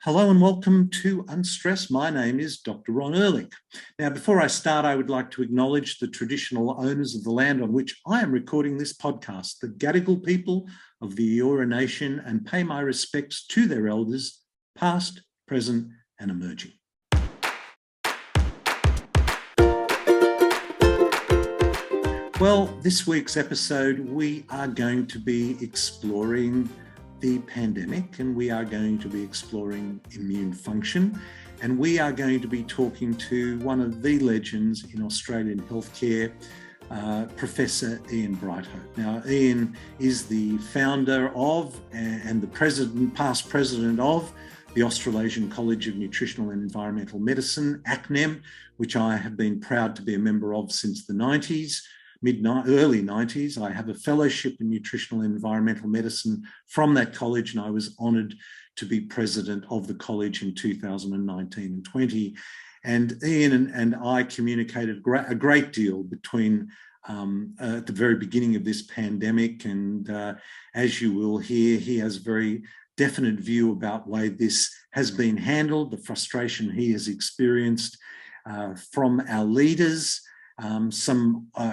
Hello and welcome to Unstressed. My name is Dr. Ron Ehrlic. Now, before I start, I would like to acknowledge the traditional owners of the land on which I am recording this podcast, the Gadigal people of the Eora Nation, and pay my respects to their elders, past, present, and emerging. Well, this week's episode, we are going to be exploring the pandemic, and we are going to be exploring immune function, and we are going to be talking to one of the legends in Australian healthcare, Professor Ian Brighthope. Now, Ian is the founder of and the past president of the Australasian College of Nutritional and Environmental Medicine, ACNEM, which I have been proud to be a member of since the 90s. Early 90s. I have a fellowship in nutritional and environmental medicine from that college, and I was honoured to be president of the college in 2019 and 20. And Ian and I communicated a great deal between at the very beginning of this pandemic, and as you will hear, he has a very definite view about the way this has been handled, the frustration he has experienced from our leaders.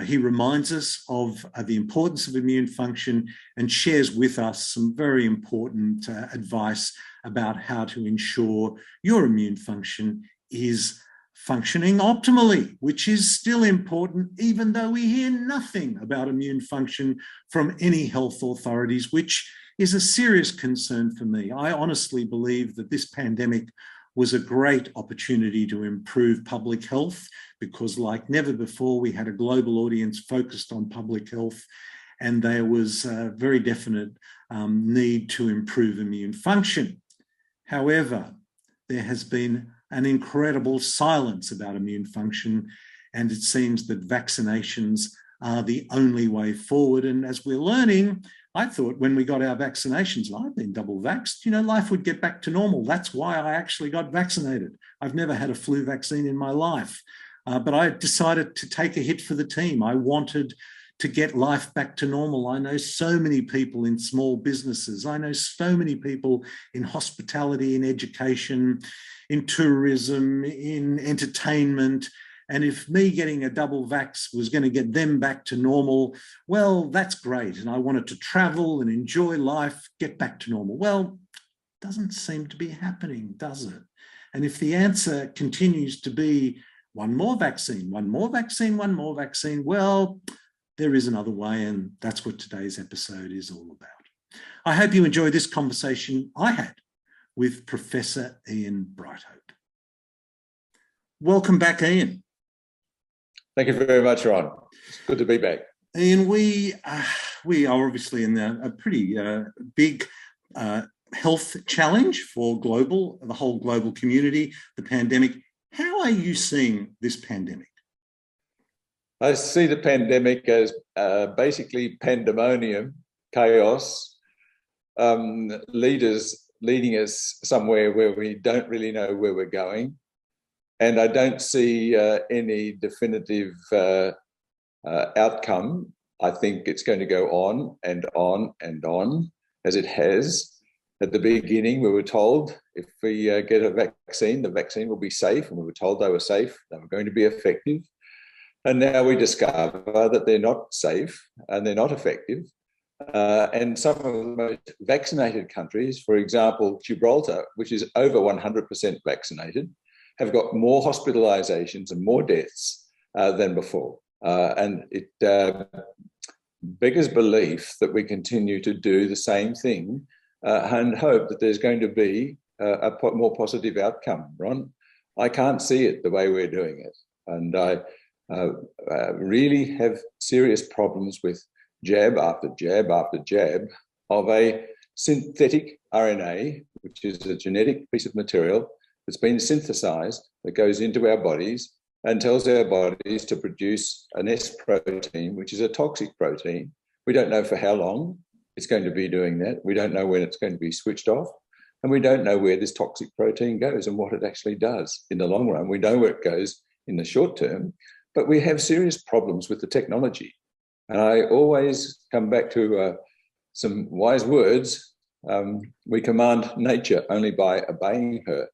He reminds us of the importance of immune function and shares with us some very important advice about how to ensure your immune function is functioning optimally, which is still important, even though we hear nothing about immune function from any health authorities, which is a serious concern for me. I honestly believe that this pandemic was a great opportunity to improve public health, because like never before, we had a global audience focused on public health, and there was a very definite need to improve immune function. However, there has been an incredible silence about immune function, and it seems that vaccinations are the only way forward. And as we're learning, I thought when we got our vaccinations, and I've been double vaxxed, life would get back to normal. That's why I actually got vaccinated. I've never had a flu vaccine in my life, but I decided to take a hit for the team. I wanted to get life back to normal. I know so many people in small businesses. I know so many people in hospitality, in education, in tourism, in entertainment. And if me getting a double vax was going to get them back to normal, well, that's great. And I wanted to travel and enjoy life, get back to normal. Well, it doesn't seem to be happening, does it? And if the answer continues to be one more vaccine, one more vaccine, one more vaccine, well, there is another way. And that's what today's episode is all about. I hope you enjoy this conversation I had with Professor Ian Brighthope. Welcome back, Ian. Thank you very much, Ron. It's good to be back. Ian, we are obviously in a pretty big health challenge for the whole global community, the pandemic. How are you seeing this pandemic? I see the pandemic as basically pandemonium, chaos, leaders leading us somewhere where we don't really know where we're going. And I don't see any definitive outcome. I think it's going to go on and on and on, as it has. At the beginning, we were told if we get a vaccine, the vaccine will be safe. And we were told they were safe, they were going to be effective. And now we discover that they're not safe and they're not effective. And some of the most vaccinated countries, for example, Gibraltar, which is over 100% vaccinated, have got more hospitalizations and more deaths than before. And it beggars belief that we continue to do the same thing and hope that there's going to be a more positive outcome, Ron. I can't see it the way we're doing it. And I really have serious problems with jab after jab after jab of a synthetic RNA, which is a genetic piece of material that's been synthesized, that goes into our bodies and tells our bodies to produce an S protein, which is a toxic protein. We don't know for how long it's going to be doing that. We don't know when it's going to be switched off. And we don't know where this toxic protein goes and what it actually does in the long run. We know where it goes in the short term, but we have serious problems with the technology. And I always come back to some wise words we command nature only by obeying her.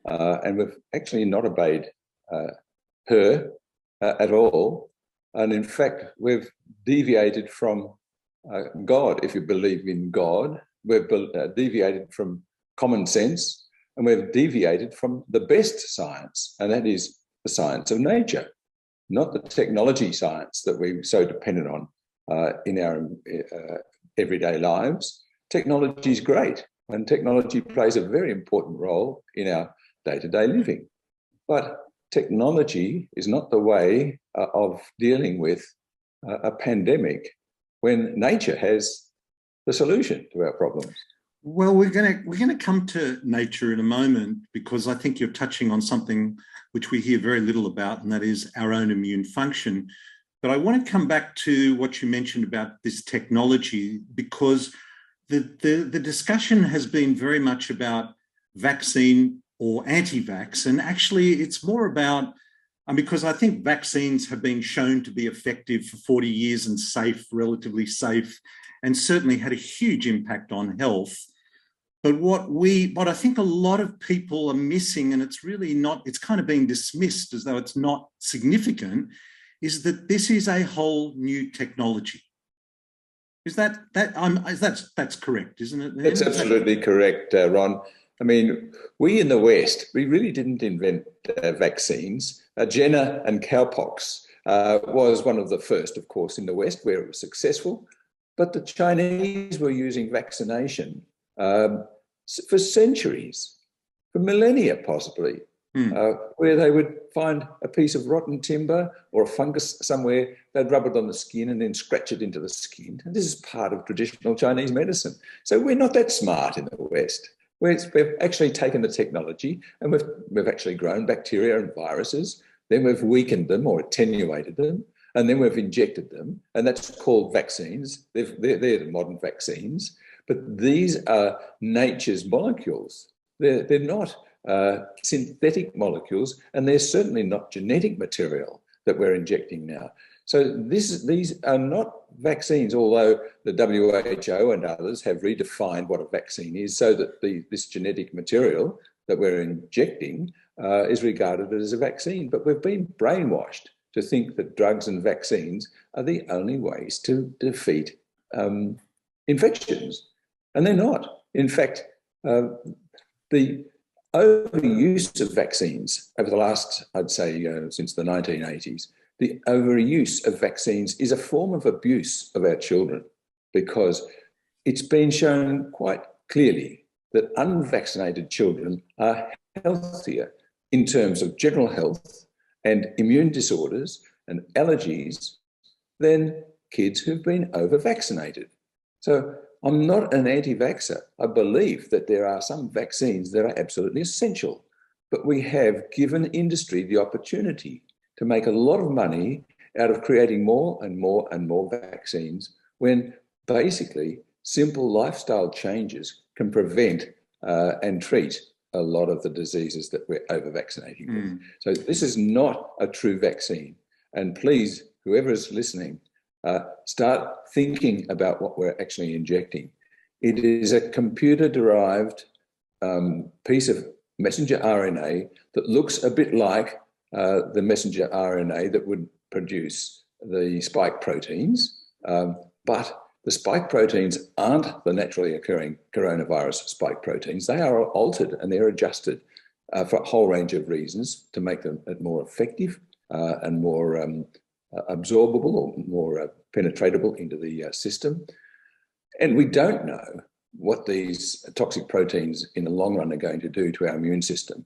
And we've actually not obeyed her at all. And in fact, we've deviated from God, if you believe in God. We've deviated from common sense, and we've deviated from the best science, and that is the science of nature, not the technology science that we're so dependent on in our everyday lives. Technology is great, and technology plays a very important role in our day-to-day living. But technology is not the way of dealing with a pandemic when nature has the solution to our problems. Well, we're going to come to nature in a moment, because I think you're touching on something which we hear very little about, and that is our own immune function. But I want to come back to what you mentioned about this technology, because the discussion has been very much about vaccine or anti-vax, and actually it's more about, because I think vaccines have been shown to be effective for 40 years and safe, relatively safe, and certainly had a huge impact on health. But what I think a lot of people are missing, and it's really not, it's kind of being dismissed as though it's not significant, is that this is a whole new technology. Is that's correct, isn't it? That's absolutely correct, Ron. I mean, we in the West, we really didn't invent vaccines. Jenner and cowpox was one of the first, of course, in the West where it was successful. But the Chinese were using vaccination for centuries, for millennia possibly, where they would find a piece of rotten timber or a fungus somewhere, they'd rub it on the skin and then scratch it into the skin. And this is part of traditional Chinese medicine. So we're not that smart in the West. We've actually taken the technology and we've actually grown bacteria and viruses, then we've weakened them or attenuated them, and then we've injected them, and that's called vaccines. They're the modern vaccines, but these are nature's molecules. They're not synthetic molecules, and they're certainly not genetic material that we're injecting now. So these are not vaccines, although the WHO and others have redefined what a vaccine is so that this genetic material that we're injecting is regarded as a vaccine. But we've been brainwashed to think that drugs and vaccines are the only ways to defeat infections. And they're not. In fact, the overuse of vaccines over the last, I'd say, since the 1980s, the overuse of vaccines is a form of abuse of our children, because it's been shown quite clearly that unvaccinated children are healthier in terms of general health and immune disorders and allergies than kids who've been over-vaccinated. So I'm not an anti-vaxxer. I believe that there are some vaccines that are absolutely essential, but we have given industry the opportunity to make a lot of money out of creating more and more and more vaccines, when basically simple lifestyle changes can prevent and treat a lot of the diseases that we're over-vaccinating with. So this is not a true vaccine. And please, whoever is listening, start thinking about what we're actually injecting. It is a computer-derived piece of messenger RNA that looks a bit like the messenger RNA that would produce the spike proteins, but the spike proteins aren't the naturally occurring coronavirus spike proteins. They are altered and they're adjusted for a whole range of reasons to make them more effective and more absorbable or more penetratable into the system. And we don't know what these toxic proteins in the long run are going to do to our immune system.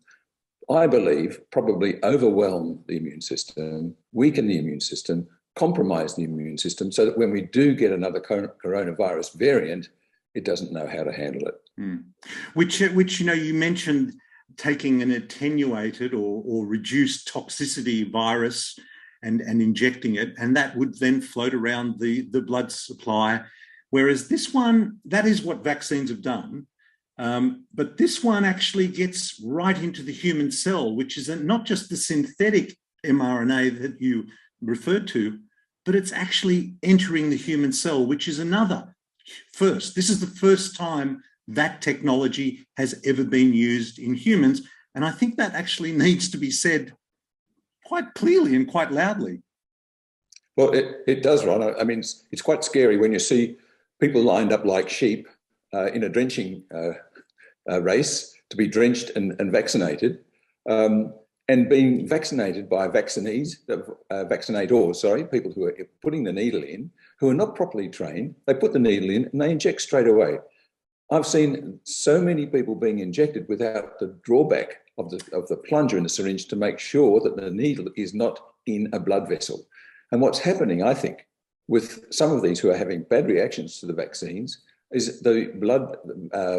I believe probably overwhelm the immune system, weaken the immune system, compromise the immune system, so that when we do get another coronavirus variant, it doesn't know how to handle it. Which you mentioned taking an attenuated or reduced toxicity virus and injecting it, and that would then float around the blood supply. Whereas this one, that is what vaccines have done. But this one actually gets right into the human cell, which is not just the synthetic mRNA that you referred to, but it's actually entering the human cell, which is another first. This is the first time that technology has ever been used in humans. And I think that actually needs to be said quite clearly and quite loudly. Well, it does, Ron. I mean, it's quite scary when you see people lined up like sheep in a drenching race to be drenched and vaccinated, and being vaccinated by vaccinators, people who are putting the needle in, who are not properly trained. They put the needle in and they inject straight away. I've seen so many people being injected without the drawback of the plunger in the syringe to make sure that the needle is not in a blood vessel. And what's happening, I think, with some of these who are having bad reactions to the vaccines is the blood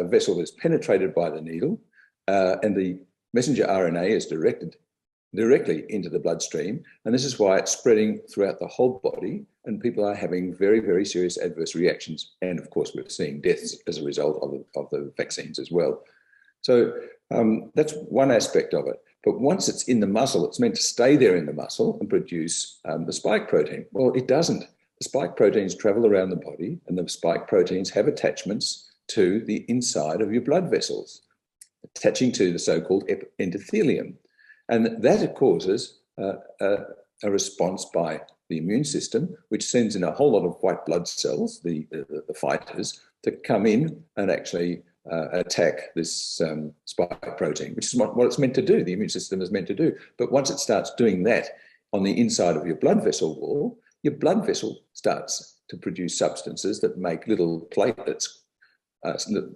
vessel is penetrated by the needle, and the messenger RNA is directed directly into the bloodstream. And this is why it's spreading throughout the whole body, and people are having very, very serious adverse reactions. And of course, we're seeing deaths as a result of the vaccines as well. So that's one aspect of it. But once it's in the muscle, it's meant to stay there in the muscle and produce the spike protein. Well, it doesn't. The spike proteins travel around the body, and the spike proteins have attachments to the inside of your blood vessels, attaching to the so-called endothelium. And that causes a response by the immune system, which sends in a whole lot of white blood cells, the fighters, to come in and actually attack this spike protein, which is what it's meant to do. The immune system is meant to do. But once it starts doing that on the inside of your blood vessel wall, your blood vessel starts to produce substances that make little platelets,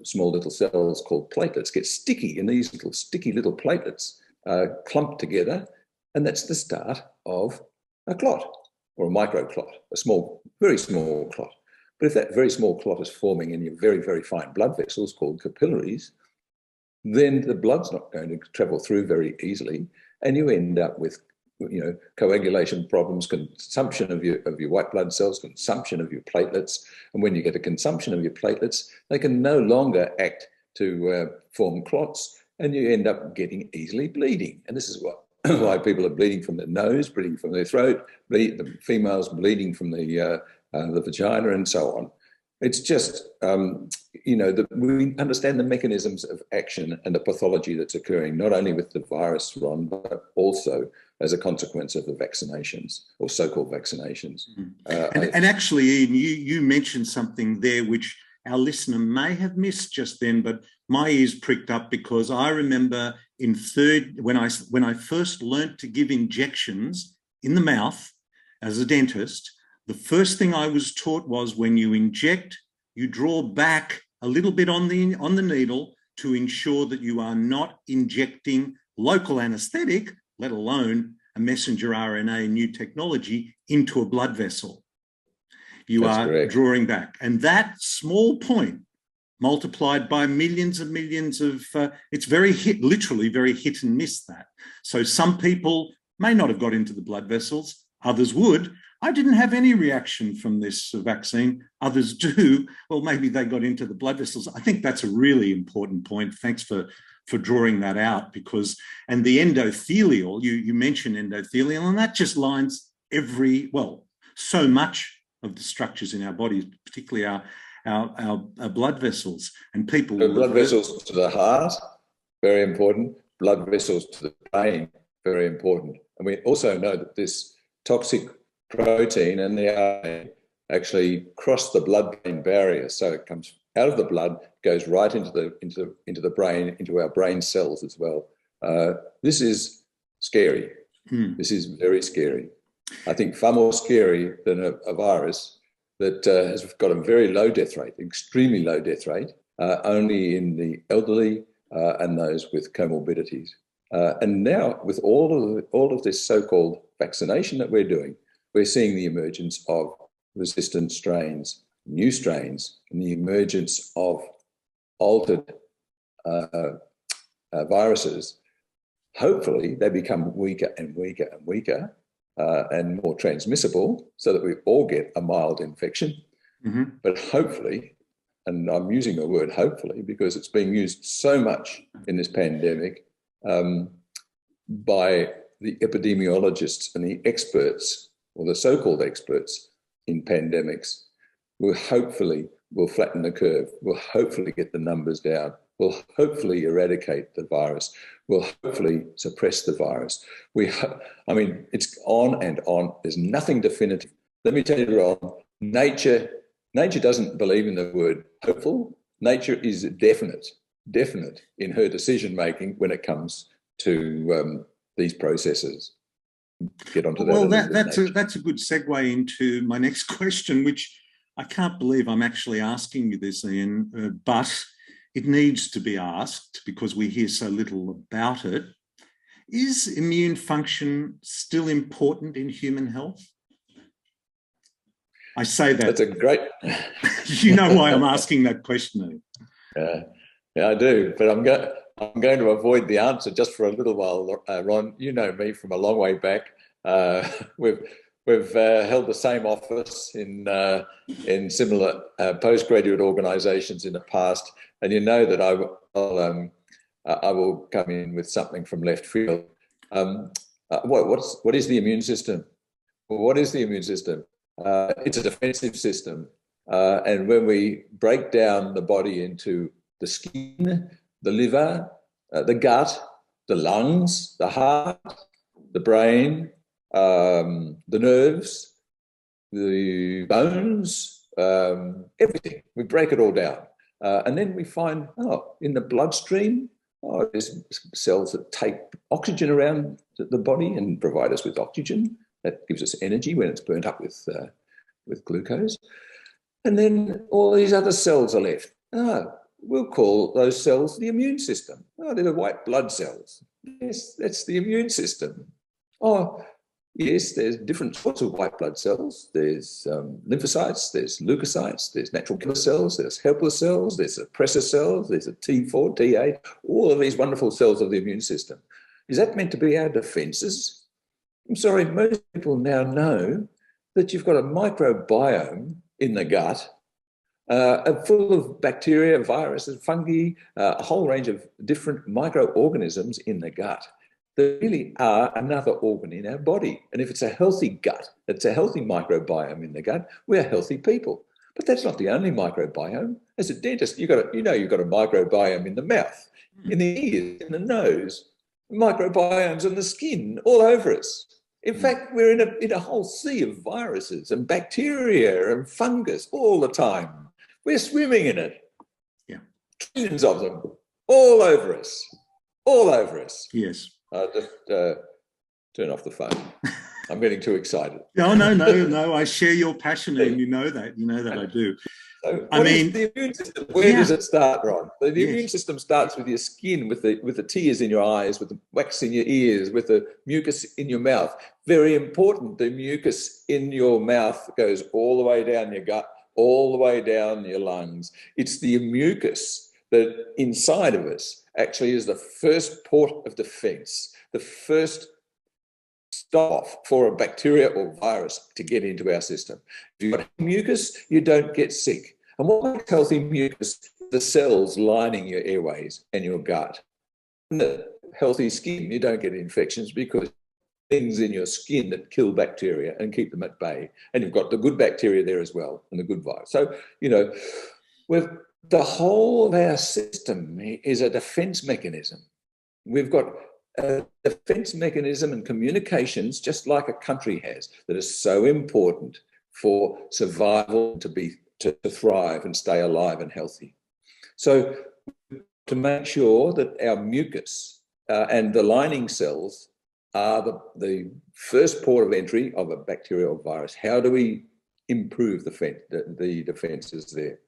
small little cells called platelets, get sticky, and these sticky little platelets clump together, and that's the start of a clot or a microclot, a small, very small clot. But if that very small clot is forming in your very, very fine blood vessels called capillaries, then the blood's not going to travel through very easily, and you end up with coagulation problems, consumption of your white blood cells, consumption of your platelets. And when you get a consumption of your platelets, they can no longer act to form clots, and you end up getting easily bleeding. And this is why people are bleeding from their nose, bleeding from their throat, the females bleeding from the vagina, and so on. It's just, we understand the mechanisms of action and the pathology that's occurring, not only with the virus, Ron, but also as a consequence of the vaccinations, or so-called vaccinations. And actually, Ian, you mentioned something there which our listener may have missed just then, but my ears pricked up, because I remember when I first learnt to give injections in the mouth as a dentist, the first thing I was taught was, when you inject, you draw back a little bit on the needle to ensure that you are not injecting local anaesthetic, let alone a messenger RNA new technology, into a blood vessel. That's correct. Drawing back. And that small point multiplied by millions and millions of, it's literally very hit and miss that. So some people may not have got into the blood vessels, others would. I didn't have any reaction from this vaccine. Others do. Well, maybe they got into the blood vessels. I think that's a really important point. Thanks for drawing that out, and the endothelial, you mentioned endothelial, and that just lines so much of the structures in our bodies, particularly our blood vessels, and people. The blood vessels to the heart, very important. Blood vessels to the brain, very important. And we also know that this toxic protein and the RNA actually cross the blood-brain barrier, so it comes out of the blood, goes right into the brain, into our brain cells as well. This is scary. This is very scary. I think far more scary than a virus that has got a very low death rate, extremely low death rate, only in the elderly and those with comorbidities. And now, with all of this so-called vaccination that we're doing, we're seeing the emergence of resistant strains, new strains, and the emergence of altered viruses. Hopefully, they become weaker and weaker and weaker and more transmissible, so that we all get a mild infection. Mm-hmm. But hopefully, and I'm using the word hopefully because it's being used so much in this pandemic by the epidemiologists and the experts, or the so-called experts in pandemics, will hopefully we'll flatten the curve. We'll hopefully get the numbers down. We'll hopefully eradicate the virus. We'll hopefully suppress the virus. It's on and on. There's nothing definitive. Let me tell you, Ron, nature doesn't believe in the word hopeful. Nature is definite in her decision-making when it comes to these processes. Get onto that. Well, that's a good segue into my next question, which I can't believe I'm actually asking you this, Ian, but it needs to be asked because we hear so little about it. Is immune function still important in human health? I say that. That's a great... You know why I'm asking that question, Ian. Yeah, I do, but I'm going to avoid the answer just for a little while, Ron. You know me from a long way back. We've held the same office in similar postgraduate organisations in the past, and you know that I will come in with something from left field. What is the immune system? Well, what is the immune system? It's a defensive system, and when we break down the body into the skin, the liver, the gut, the lungs, the heart, the brain, the nerves, the bones, everything. We break it all down. And then we find, in the bloodstream, there's cells that take oxygen around the body and provide us with oxygen. That gives us energy when it's burnt up with glucose. And then all these other cells are left. We'll call those cells the immune system. They're the white blood cells. Yes, that's the immune system. Yes, there's different sorts of white blood cells. There's lymphocytes, there's leukocytes, there's natural killer cells, there's helper cells, there's suppressor cells, there's a T4, T8, all of these wonderful cells of the immune system. Is that meant to be our defences? I'm sorry, most people now know that you've got a microbiome in the gut full of bacteria, viruses, fungi, a whole range of different microorganisms in the gut. There really are another organ in our body. And if it's a healthy gut, it's a healthy microbiome in the gut, we're healthy people. But that's not the only microbiome. As a dentist, you've got a microbiome in the mouth, in the ears, in the nose, microbiomes on the skin, all over us. In fact, we're in a whole sea of viruses and bacteria and fungus all the time. We're swimming in it. Yeah. Trillions of them, all over us. All over us. Yes. Just turn off the phone. I'm getting too excited. No. I share your passion, and you know that I do. So the immune system? Where does it start, Ron? The immune system starts with your skin, with the tears in your eyes, with the wax in your ears, with the mucus in your mouth. Very important. The mucus in your mouth goes all the way down your gut, all the way down your lungs. It's the mucus that inside of us actually is the first port of defense, the first stop for a bacteria or virus to get into our system. If you've got mucus, you don't get sick. And what makes healthy mucus? The cells lining your airways and your gut. In the healthy skin, you don't get infections because things in your skin that kill bacteria and keep them at bay. And you've got the good bacteria there as well, and the good virus. So, the whole of our system is a defense mechanism. We've got a defense mechanism and communications, just like a country has, that is so important for survival, to thrive and stay alive and healthy. So to make sure that our mucus and the lining cells are the first port of entry of a bacterial virus, how do we improve the defenses there?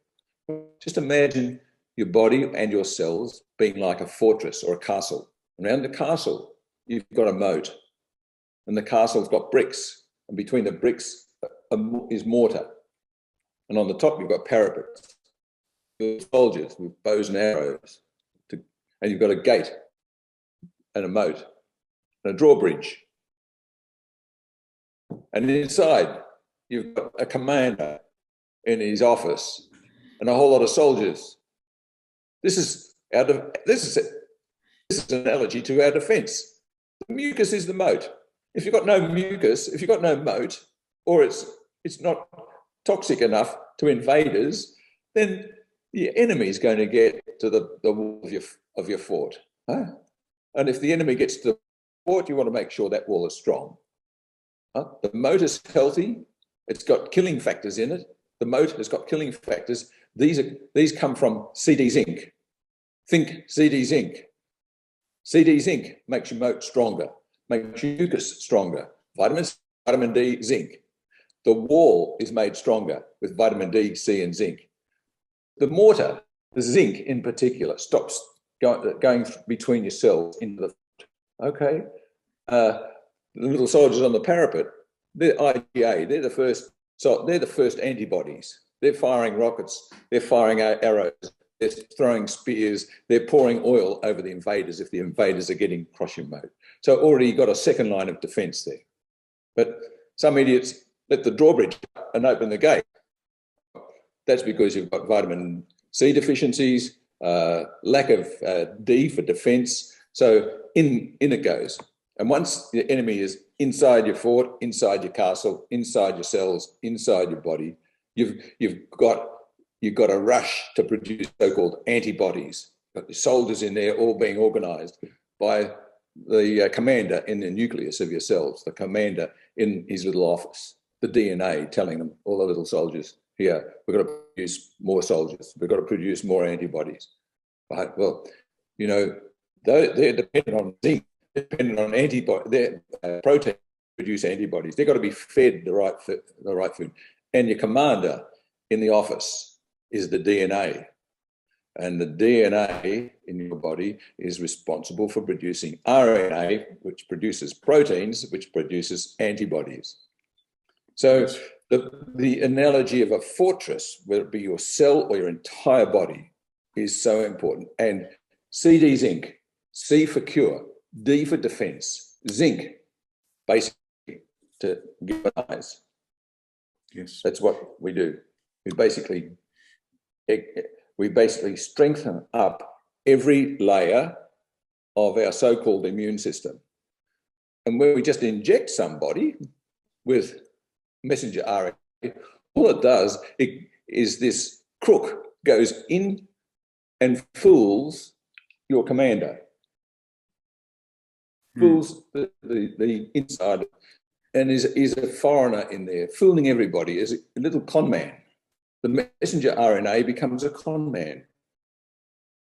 Just imagine your body and your cells being like a fortress or a castle. Around the castle, you've got a moat, and the castle's got bricks, and between the bricks is mortar. And on the top, you've got parapets, soldiers with bows and arrows, and you've got a gate and a moat and a drawbridge. And inside, you've got a commander in his office and a whole lot of soldiers. This is an analogy to our defence. The mucus is the moat. If you've got no mucus, if you've got no moat, or it's not toxic enough to invaders, then the enemy is going to get to the wall of your fort. Huh? And if the enemy gets to the fort, you want to make sure that wall is strong. Huh? The moat is healthy. It's got killing factors in it. The moat has got killing factors. These come from CD zinc. Think CD zinc. CD zinc makes your moat stronger, makes your mucus stronger. Vitamin D, zinc. The wall is made stronger with vitamin D, C, and zinc. The mortar, the zinc in particular, stops going between your cells into the foot. Okay. The little soldiers on the parapet, they're IgA, they're the first antibodies. They're firing rockets, they're firing arrows, they're throwing spears, they're pouring oil over the invaders if the invaders are getting across your moat. So already you've got a second line of defense there. But some idiots let the drawbridge up and open the gate. That's because you've got vitamin C deficiencies, lack of D for defense. So in it goes. And once the enemy is inside your fort, inside your castle, inside your cells, inside your body, you've got a rush to produce so-called antibodies. You've got the soldiers in there all being organised by the commander in the nucleus of your cells, the commander in his little office, the DNA telling them, all the little soldiers, here, we've got to produce more soldiers, we've got to produce more antibodies. Right? Well, you know, they're dependent on zinc, they're dependent on their protein to produce antibodies. They've got to be fed the right food. And your commander in the office is the DNA. And the DNA in your body is responsible for producing RNA, which produces proteins, which produces antibodies. So the analogy of a fortress, whether it be your cell or your entire body, is so important. And CD zinc, C for cure, D for defense, zinc, basically to galvanize. Yes. That's what we do. We basically strengthen up every layer of our so-called immune system. And when we just inject somebody with messenger RNA, all it does is this crook goes in and fools your commander, fools the inside, and is a foreigner in there, fooling everybody, is a little con man. The messenger RNA becomes a con man,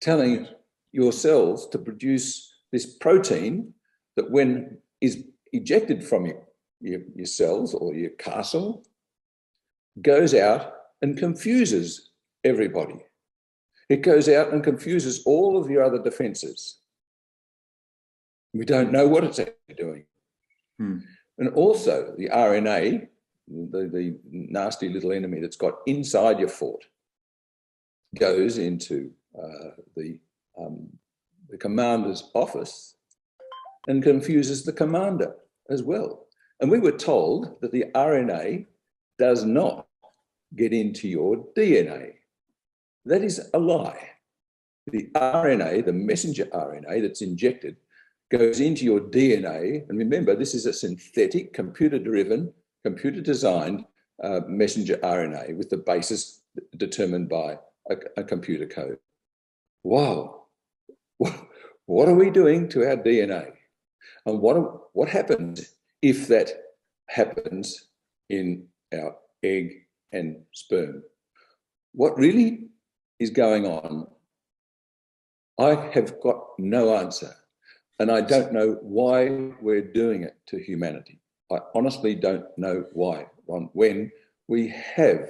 telling your cells to produce this protein that when is ejected from your cells or your castle, goes out and confuses everybody. It goes out and confuses all of your other defenses. We don't know what it's actually doing. And also the RNA, the nasty little enemy that's got inside your fort, goes into the commander's office and confuses the commander as well. And we were told that the RNA does not get into your DNA. That is a lie. The RNA, the messenger RNA that's injected, goes into your DNA. And remember, this is a synthetic, computer-driven, computer-designed messenger RNA with the basis determined by a computer code. Wow. What are we doing to our DNA? And what happens if that happens in our egg and sperm? What really is going on? I have got no answer. And I don't know why we're doing it to humanity. I honestly don't know why, Ron, when we have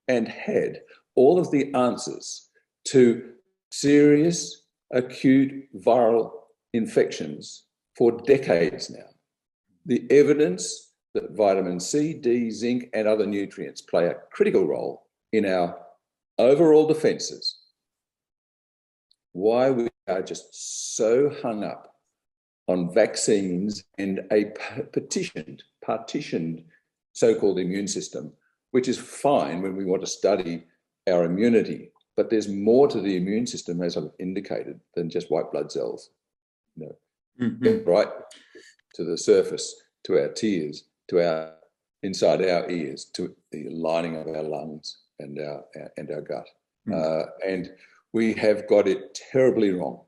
and had all of the answers to serious acute viral infections for decades now. The evidence that vitamin C, D, zinc, and other nutrients play a critical role in our overall defenses. Why we are just so hung up on vaccines and a partitioned so-called immune system, which is fine when we want to study our immunity. But there's more to the immune system, as I've indicated, than just white blood cells. You know, get right to the surface, to our tears, to our inside our ears, to the lining of our lungs and our gut. And we have got it terribly wrong.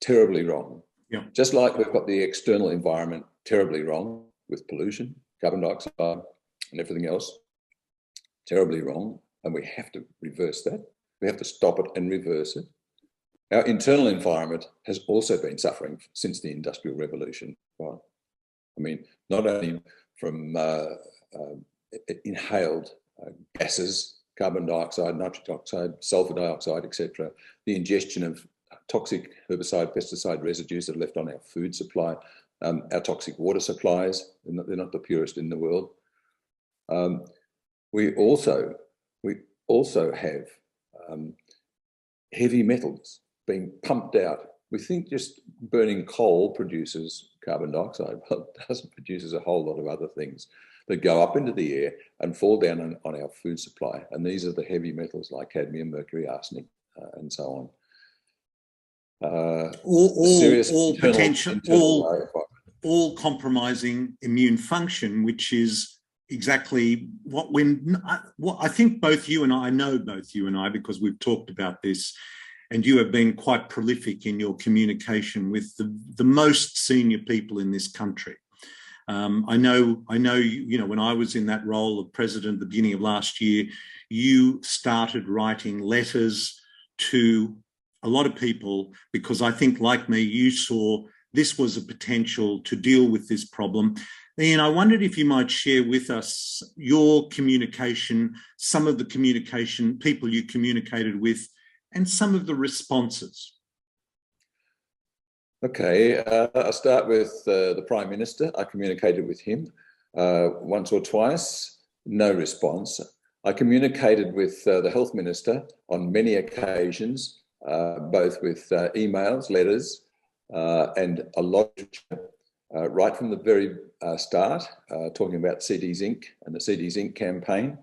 Terribly wrong. Yeah. Just like we've got the external environment terribly wrong with pollution, carbon dioxide, and everything else, terribly wrong. And we have to reverse that. We have to stop it and reverse it. Our internal environment has also been suffering since the Industrial Revolution. Right? I mean, not only from inhaled gases, carbon dioxide, nitric oxide, sulfur dioxide, etc., the ingestion of toxic herbicide, pesticide residues that are left on our food supply, our toxic water supplies, they're not the purest in the world. We also have heavy metals being pumped out. We think just burning coal produces carbon dioxide, but it doesn't. It produces a whole lot of other things that go up into the air and fall down on our food supply. And these are the heavy metals like cadmium, mercury, arsenic, and so on. All compromising immune function, which is exactly what I think both you and I know, because we've talked about this, and you have been quite prolific in your communication with the most senior people in this country. I know, when I was in that role of president at the beginning of last year, you started writing letters to a lot of people because I think, like me, you saw this was a potential to deal with this problem. Ian, I wondered if you might share with us your communication, some of the communication, people you communicated with, and some of the responses. Okay, I'll start with the Prime Minister. I communicated with him once or twice, no response. I communicated with the Health Minister on many occasions, both with emails, letters, and a lot of literature, right from the very start, talking about CD Zinc and the CD Zinc campaign.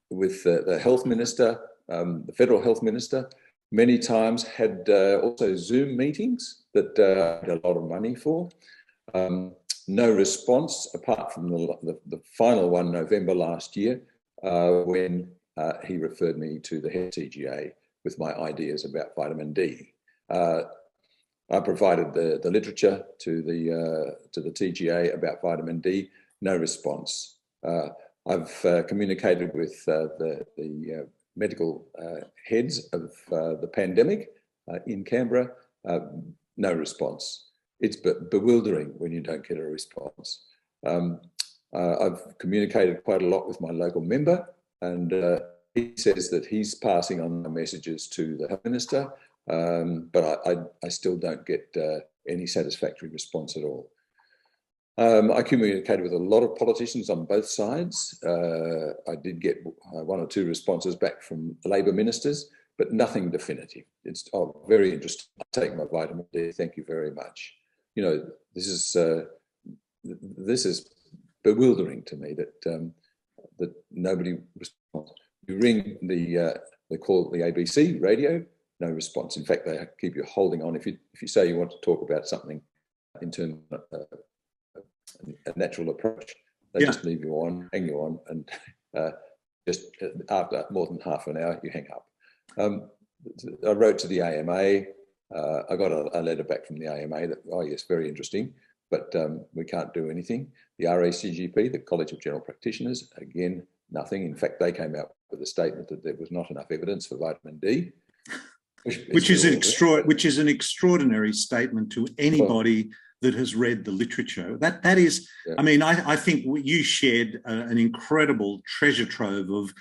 With the Health Minister, the Federal Health Minister, many times had also Zoom meetings that I had a lot of money for. No response, apart from the final one, November last year, when he referred me to the head TGA with my ideas about vitamin D. I provided the literature to the TGA about vitamin D, no response. I've communicated with the medical heads of the pandemic in Canberra, no response. It's bewildering when you don't get a response. I've communicated quite a lot with my local member, and he says that he's passing on the messages to the Health Minister, but I still don't get any satisfactory response at all. I communicated with a lot of politicians on both sides. I did get one or two responses back from Labor ministers, but nothing definitive. It's very interesting. I take my vitamin D. Thank you very much. This is bewildering to me that nobody responds. You ring they call it the ABC radio, no response. In fact, they keep you holding on. If you say you want to talk about something in terms of a natural approach, they just leave you on, hang you on, and just after more than half an hour, you hang up. I wrote to the AMA. I got a letter back from the AMA that, oh yes, very interesting, but we can't do anything. The RACGP, the College of General Practitioners, again, nothing. In fact, they came out with a statement that there was not enough evidence for vitamin D. Which is an extraordinary statement to anybody that has read the literature. That is, yeah. I mean, I think you shared an incredible treasure trove of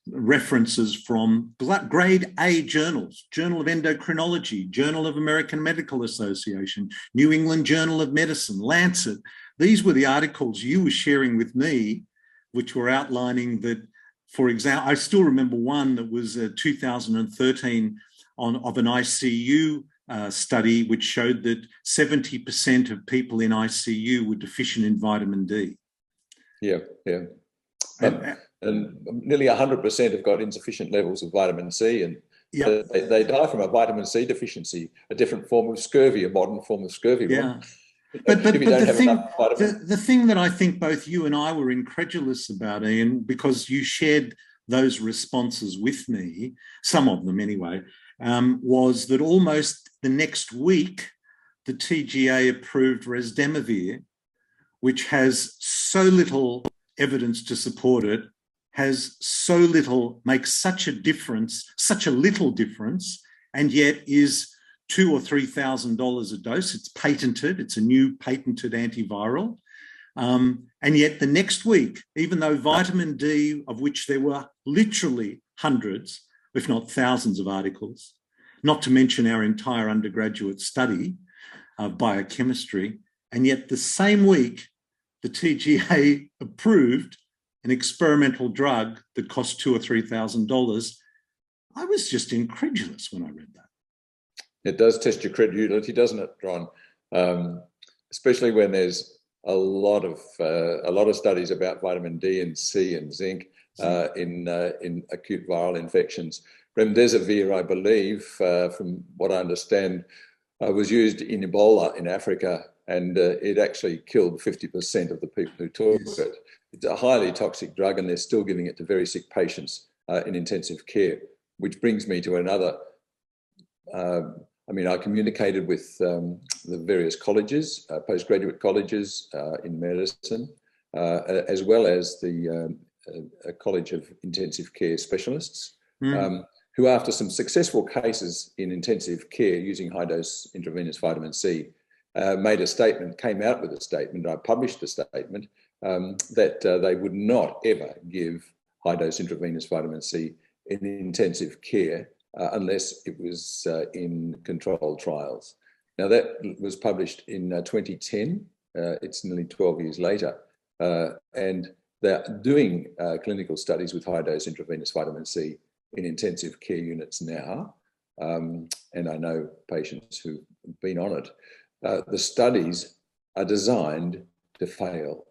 references from grade A journals: Journal of Endocrinology, Journal of American Medical Association, New England Journal of Medicine, Lancet. These were the articles you were sharing with me, which were outlining that, for example, I still remember one that was 2013 of an ICU study, which showed that 70% of people in ICU were deficient in vitamin D. Yeah. And nearly 100% have got insufficient levels of vitamin C, and they die from a vitamin C deficiency, a different form of scurvy, a modern form of scurvy. Yeah. But if you don't have enough vitamin. the thing that I think both you and I were incredulous about, Ian, because you shared those responses with me, some of them anyway, was that almost the next week, the TGA approved Resdemivir, which has so little evidence to support it, has so little, makes such a difference, such a little difference, and yet is $2,000 or $3,000 a dose. It's patented. It's a new patented antiviral. And yet the next week, even though vitamin D, of which there were literally hundreds, if not thousands of articles, not to mention our entire undergraduate study of biochemistry, and yet the same week, the TGA approved an experimental drug that cost $2,000 or $3,000. I was just incredulous when I read that. It does test your credulity, doesn't it, Ron? Especially when there's a lot of studies about vitamin D and C and zinc in acute viral infections. Remdesivir, I believe, from what I understand, was used in Ebola in Africa, and it actually killed 50% of the people who took it. It's a highly toxic drug, and they're still giving it to very sick patients in intensive care, which brings me to another. I communicated with the various colleges, postgraduate colleges in medicine, as well as the College of Intensive Care Specialists, who, after some successful cases in intensive care using high-dose intravenous vitamin C, came out with a statement, I published a statement, that they would not ever give high-dose intravenous vitamin C in intensive care unless it was in controlled trials. Now, that was published in 2010. It's nearly 12 years later. And they're doing clinical studies with high-dose intravenous vitamin C in intensive care units now. And I know patients who've been on it. The studies are designed to fail.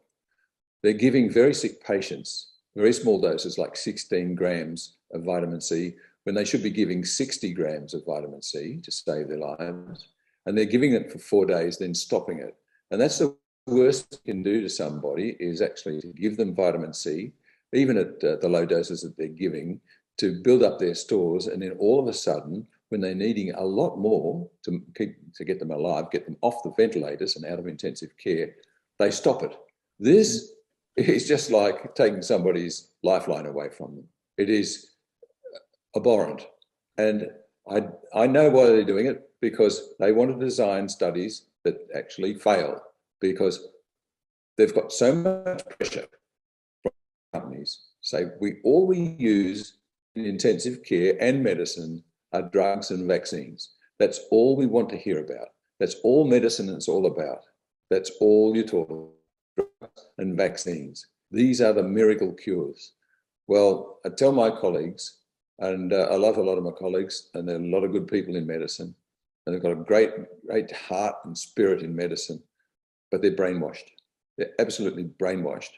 They're giving very sick patients very small doses, like 16 grams of vitamin C, when they should be giving 60 grams of vitamin C to save their lives. And they're giving it for 4 days, then stopping it. And that's the worst you can do to somebody, is actually to give them vitamin C, even at the low doses that they're giving, to build up their stores. And then all of a sudden, when they're needing a lot more to get them alive, get them off the ventilators and out of intensive care, they stop it. This is just like taking somebody's lifeline away from them. It is abhorrent. And I know why they're doing it, because they want to design studies that actually fail, because they've got so much pressure from companies. Say, all we use in intensive care and medicine are drugs and vaccines. That's all we want to hear about. That's all medicine is all about. That's all you talk about, drugs and vaccines. These are the miracle cures. Well, I tell my colleagues, and I love a lot of my colleagues, and there are a lot of good people in medicine, and they've got a great heart and spirit in medicine, but they're brainwashed. They're absolutely brainwashed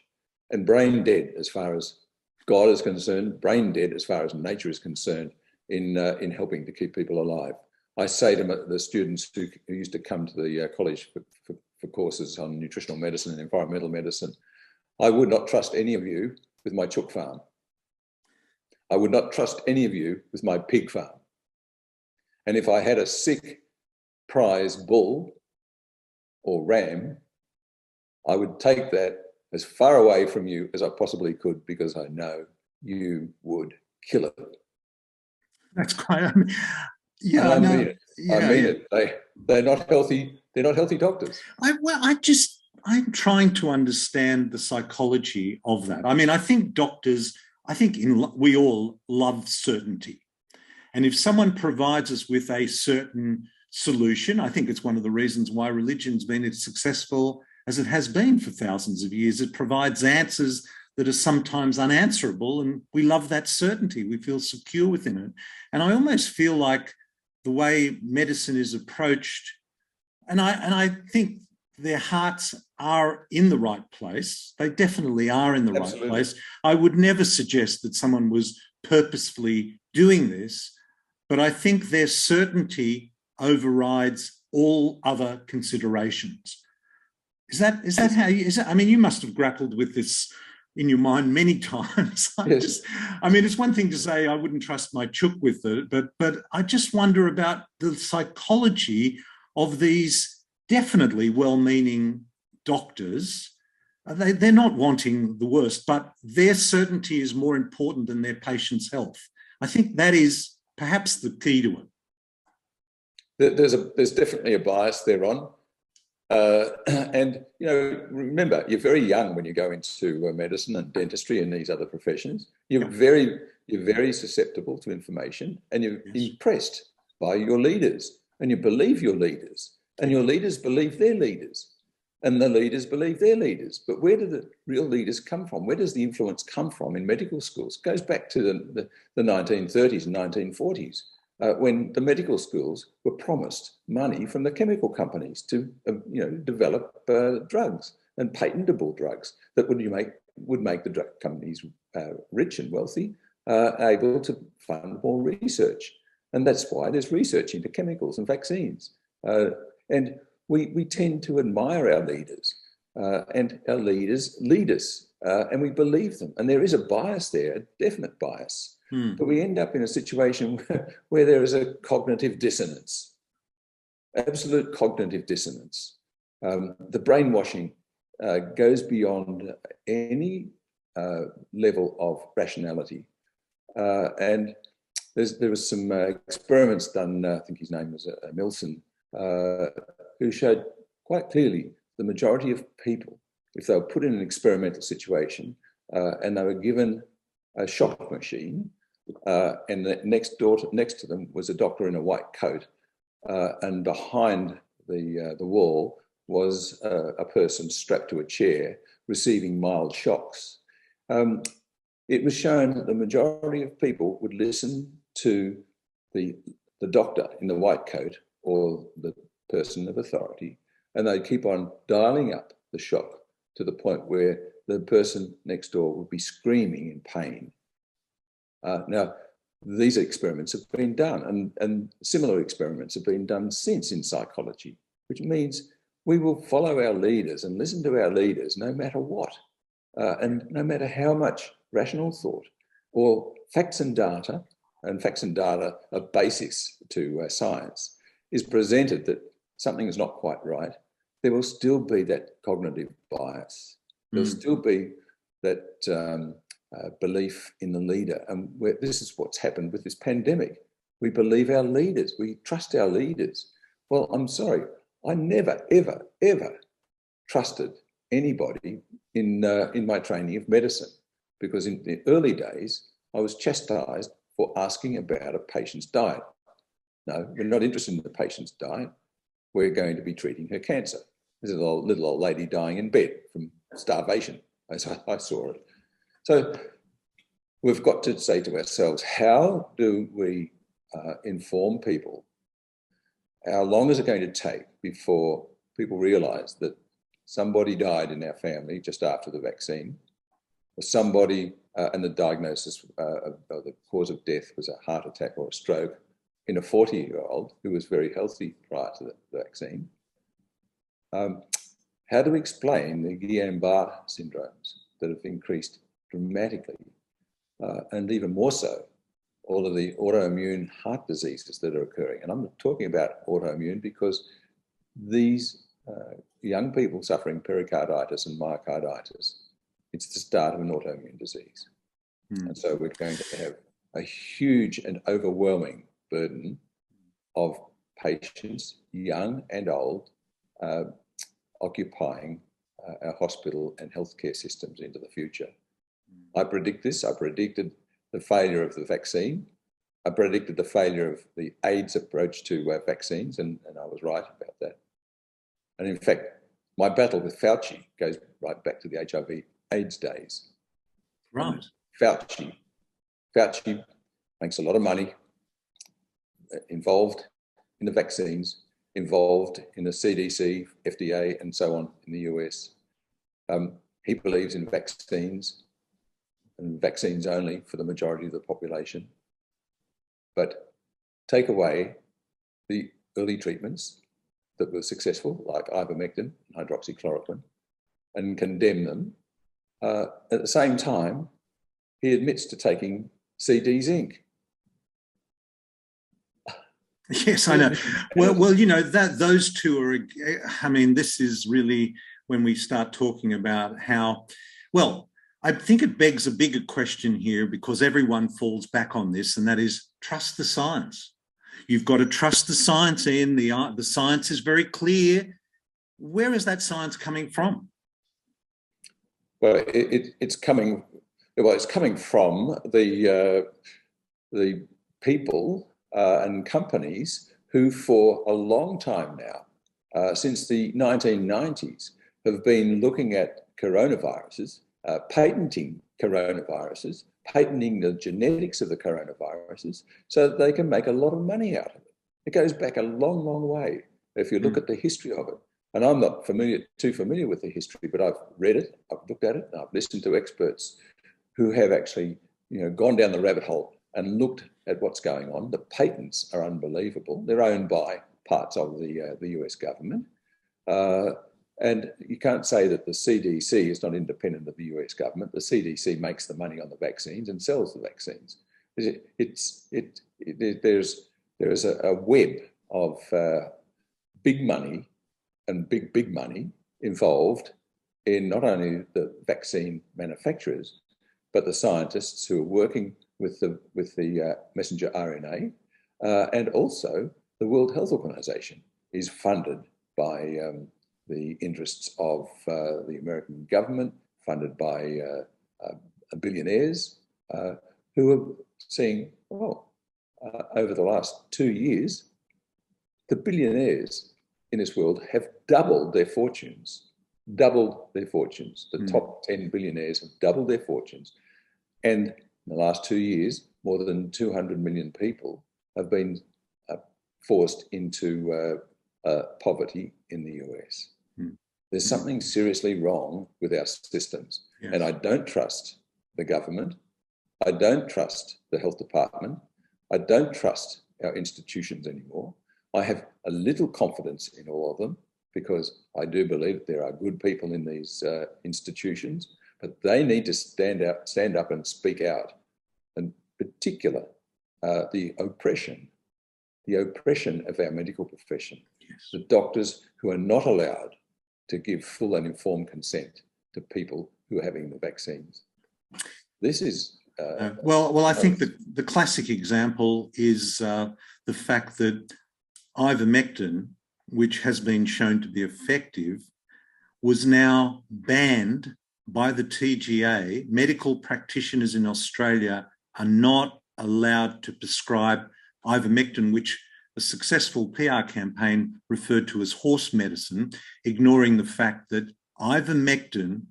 and brain dead as far as God is concerned, brain dead as far as nature is concerned in helping to keep people alive. I say to the students who used to come to the college for courses on nutritional medicine and environmental medicine, I would not trust any of you with my chook farm. I would not trust any of you with my pig farm. And if I had a sick prize bull or ram, I would take that as far away from you as I possibly could, because I know you would kill it. That's quite. I mean it. They're not healthy. They're not healthy doctors. I'm trying to understand the psychology of that. I mean, I think doctors. We all love certainty. And if someone provides us with a certain solution, I think it's one of the reasons why religion's been as successful as it has been for thousands of years. It provides answers that are sometimes unanswerable, and we love that certainty. We feel secure within it. And I almost feel like the way medicine is approached, and I think their hearts are in the right place. They definitely are in the right place. I would never suggest that someone was purposefully doing this, but I think their certainty overrides all other considerations. Is that how you, is it? I mean, you must have grappled with this in your mind many times. Yes. I mean, it's one thing to say I wouldn't trust my chook with it, but I just wonder about the psychology of these definitely well-meaning doctors. They're not wanting the worst, but their certainty is more important than their patient's health. I think that is perhaps the key to it. There's definitely a bias there, Ron. And remember, you're very young when you go into medicine and dentistry and these other professions. You're very susceptible to information, and you're impressed by your leaders, and you believe your leaders, and your leaders believe their leaders, and the leaders believe their leaders. But where do the real leaders come from? Where does the influence come from in medical schools? It goes back to the 1930s and 1940s. When the medical schools were promised money from the chemical companies to, develop drugs and patentable drugs that would make the drug companies rich and wealthy, able to fund more research. And that's why there's research into chemicals and vaccines. And we tend to admire our leaders, and our leaders lead us, and we believe them. And there is a bias there, a definite bias. But we end up in a situation where there is a cognitive dissonance, absolute cognitive dissonance. The brainwashing goes beyond any level of rationality. And there was some experiments done, I think his name was Milson, who showed quite clearly the majority of people, if they were put in an experimental situation and they were given a shock machine, and next to them was a doctor in a white coat, and behind the wall was a person strapped to a chair receiving mild shocks. It was shown that the majority of people would listen to the doctor in the white coat or the person of authority, and they'd keep on dialing up the shock to the point where the person next door would be screaming in pain. Now, these experiments have been done, and similar experiments have been done since in psychology, which means we will follow our leaders and listen to our leaders no matter what, and no matter how much rational thought or facts and data are basics to science, is presented that something is not quite right. There will still be that cognitive bias. There'll still be that belief in the leader. And this is what's happened with this pandemic. We believe our leaders. We trust our leaders. Well, I'm sorry. I never, ever, ever trusted anybody in my training of medicine, because in the early days, I was chastised for asking about a patient's diet. No, we're not interested in the patient's diet. We're going to be treating her cancer. There's a little old lady dying in bed from starvation. I saw it. So we've got to say to ourselves, how do we inform people? How long is it going to take before people realise that somebody died in our family just after the vaccine, or somebody, and the diagnosis of the cause of death was a heart attack or a stroke in a 40-year-old who was very healthy prior to the vaccine? How do we explain the Guillain-Barré syndromes that have increased dramatically, and even more so, all of the autoimmune heart diseases that are occurring? And I'm talking about autoimmune because these young people suffering pericarditis and myocarditis, it's the start of an autoimmune disease. And so we're going to have a huge and overwhelming burden of patients, young and old, occupying our hospital and healthcare systems into the future. I predict this. I predicted the failure of the vaccine. I predicted the failure of the AIDS approach to vaccines, and I was right about that. And in fact, my battle with Fauci goes right back to the HIV AIDS days. Right. Fauci makes a lot of money, involved in the vaccines, involved in the CDC, FDA, and so on in the US. He believes in vaccines and vaccines only for the majority of the population. But take away the early treatments, that were successful, like ivermectin, hydroxychloroquine, and condemn them. At the same time, he admits to taking CD zinc. Yes, I know. Well, you know, that those two are, I mean, this is really when we start talking about how, well, I think it begs a bigger question here, because everyone falls back on this, and that is trust the science. You've got to trust the science, Ian. The science is very clear. Where is that science coming from? Well, it's coming from the people and companies who, for a long time now, since the 1990s, have been looking at coronaviruses, patenting coronaviruses, patenting the genetics of the coronaviruses, so that they can make a lot of money out of it. It goes back a long, long way if you look at the history of it. And I'm not too familiar with the history, but I've read it, I've looked at it, and I've listened to experts who have actually, gone down the rabbit hole and looked at what's going on. The patents are unbelievable. They're owned by parts of the US government. And you can't say that the CDC is not independent of the US government. The CDC makes the money on the vaccines and sells the vaccines. There is a web of big money and big money involved in not only the vaccine manufacturers, but the scientists who are working with the messenger RNA, and also the World Health Organization is funded by the interests of the American government, funded by billionaires who are saying, over the last 2 years, the billionaires in this world have doubled their fortunes. The top 10 billionaires have doubled their fortunes. And in the last 2 years, more than 200 million people have been forced into poverty in the US. There's something seriously wrong with our systems. Yes. And I don't trust the government. I don't trust the health department. I don't trust our institutions anymore. I have a little confidence in all of them, because I do believe there are good people in these institutions, but they need to stand up and speak out. In particular, the oppression of our medical profession. Yes. The doctors who are not allowed to give full and informed consent to people who are having the vaccines. This is... well, I think the classic example is the fact that ivermectin, which has been shown to be effective, was now banned by the TGA. Medical practitioners in Australia are not allowed to prescribe ivermectin, which a successful PR campaign referred to as horse medicine, ignoring the fact that ivermectin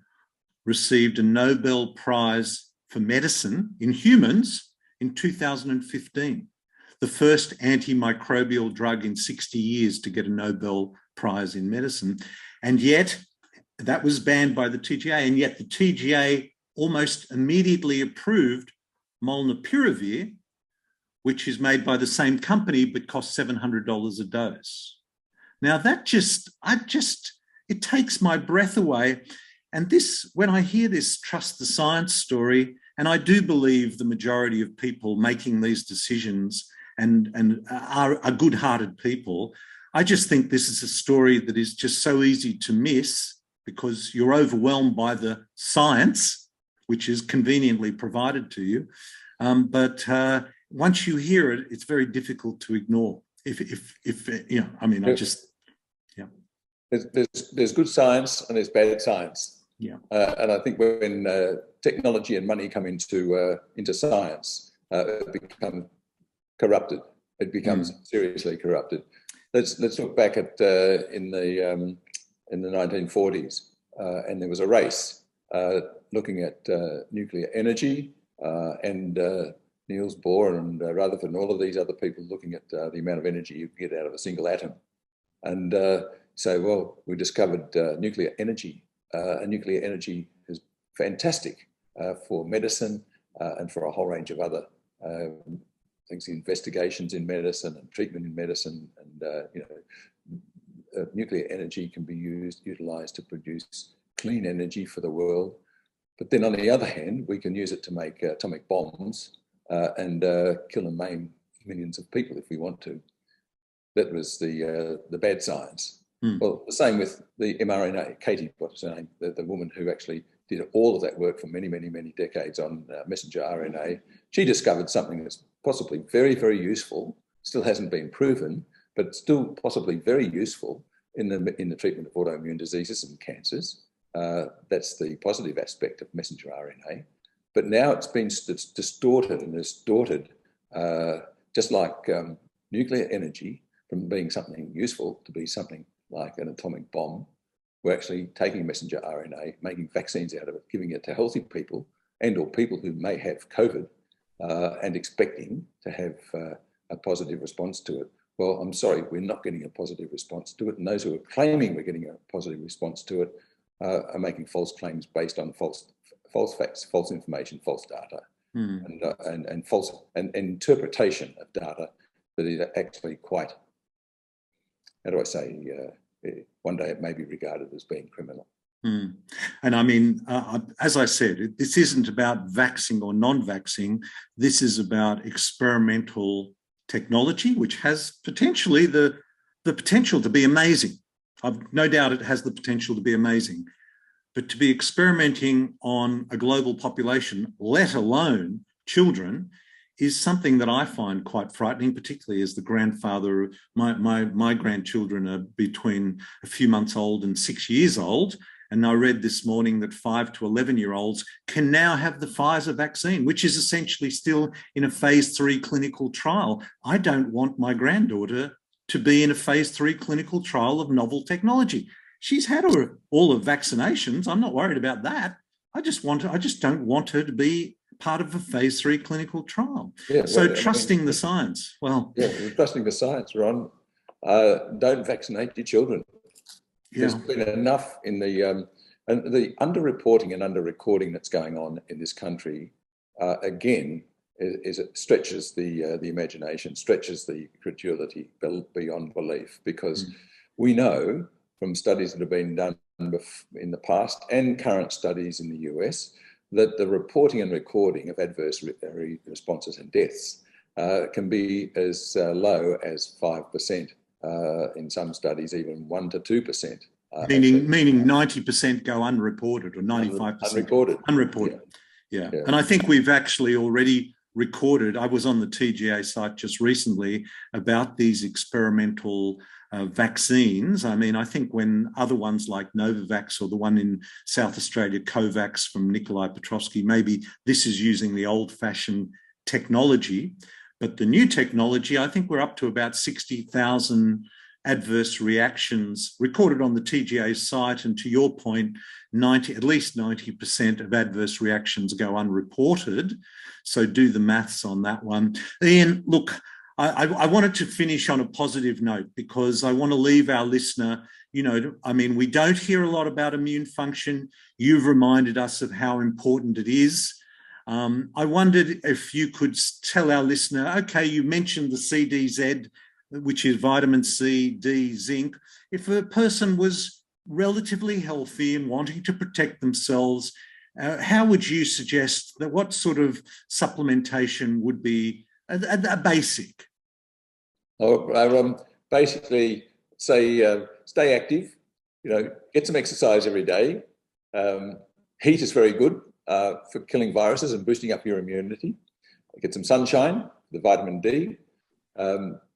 received a Nobel Prize for medicine in humans in 2015. The first antimicrobial drug in 60 years to get a Nobel Prize in medicine. And yet that was banned by the TGA. And yet the TGA almost immediately approved molnupiravir, which is made by the same company but costs $700 a dose. Now that it takes my breath away. And this, when I hear this trust the science story, and I do believe the majority of people making these decisions and are good-hearted people, I just think this is a story that is just so easy to miss, because you're overwhelmed by the science, which is conveniently provided to you. But once you hear it, it's very difficult to ignore. There's good science and there's bad science. Yeah. And I think when technology and money come into science, it becomes corrupted. It becomes seriously corrupted. Let's look back at in the 1940s, and there was a race looking at nuclear energy, and Niels Bohr and Rutherford and all of these other people looking at the amount of energy you can get out of a single atom. And we discovered nuclear energy. And nuclear energy is fantastic for medicine and for a whole range of other things, investigations in medicine and treatment in medicine, and nuclear energy can be utilized to produce clean energy for the world. But then on the other hand, we can use it to make atomic bombs and kill and maim millions of people if we want to. That was the bad science. Well, the same with the mRNA. Katie, what's her name? The woman who actually did all of that work for many, many, many decades on messenger RNA. She discovered something that's possibly very, very useful. Still hasn't been proven, but still possibly very useful in the treatment of autoimmune diseases and cancers. That's the positive aspect of messenger RNA. But now it's been distorted, just like nuclear energy, from being something useful to be something like an atomic bomb. We're actually taking messenger RNA, making vaccines out of it, giving it to healthy people and or people who may have COVID and expecting to have a positive response to it. Well, I'm sorry, we're not getting a positive response to it. And those who are claiming we're getting a positive response to it are making false claims based on false facts, false information, false data, and false and interpretation of data that is actually quite, how do I say, one day it may be regarded as being criminal. And I mean, as I said, this isn't about vaccine or non-vaccine. This is about experimental technology, which has potentially the potential to be amazing. I've no doubt it has the potential to be amazing. But to be experimenting on a global population, let alone children, is something that I find quite frightening, particularly as the grandfather. My grandchildren are between a few months old and 6 years old. And I read this morning that 5 to 11-year-olds can now have the Pfizer vaccine, which is essentially still in a phase 3 clinical trial. I don't want my granddaughter to be in a phase 3 clinical trial of novel technology. She's had all of vaccinations. I'm not worried about that. I just don't want her to be part of a phase 3 clinical trial. Yeah, so trusting the science. Well, yeah, trusting the science, Ron. Don't vaccinate your children. Yeah. There's been enough in the underreporting and under-recording that's going on in this country. Again, is it stretches the imagination, stretches the credulity beyond belief, because we know from studies that have been done in the past and current studies in the US that the reporting and recording of adverse responses and deaths can be as low as 5%. In some studies, even 1 to 2%. Meaning 90% go unreported, or 95% unreported. Yeah. And I think we've actually already recorded. I was on the TGA site just recently about these experimental vaccines. I mean, I think when other ones like Novavax or the one in South Australia, Covax from Nikolai Petrovsky, maybe this is using the old-fashioned technology. But the new technology, I think we're up to about 60,000 adverse reactions recorded on the TGA site. And to your point, at least 90% of adverse reactions go unreported. So do the maths on that one. Ian, look, I wanted to finish on a positive note, because I want to leave our listener, I mean, we don't hear a lot about immune function. You've reminded us of how important it is. I wondered if you could tell our listener, okay, you mentioned the CDZ, which is vitamin C, D, zinc. If a person was relatively healthy and wanting to protect themselves, how would you suggest that, what sort of supplementation would be a basic? Basically, say stay active, get some exercise every day. Heat is very good for killing viruses and boosting up your immunity. Get some sunshine, the vitamin D.